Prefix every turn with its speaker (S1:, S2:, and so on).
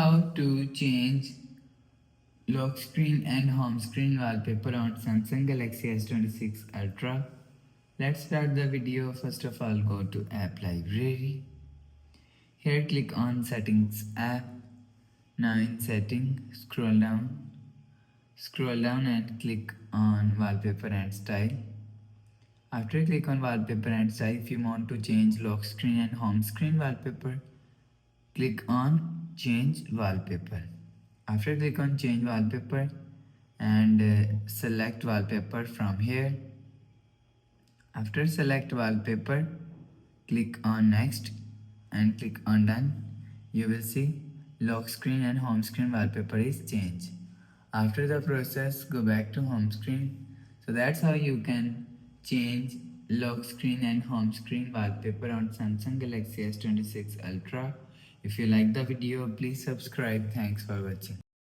S1: how to change lock screen and home screen wallpaper on Samsung Galaxy S26 Ultra. Let's start the video. First of all, go to App Library. Here click on Settings app. Now in Setting, scroll down and click on Wallpaper and Style. After click on Wallpaper and Style, if you want to change lock screen and home screen wallpaper, click on Change Wallpaper. After click on Change Wallpaper and select Wallpaper from here. After select Wallpaper, click on Next and click on Done. You will see lock screen and home screen wallpaper is changed. After the process, go back to home screen. So that's how you can change lock screen and home screen wallpaper on Samsung Galaxy S26 Ultra. If you like the video, please subscribe. Thanks for watching.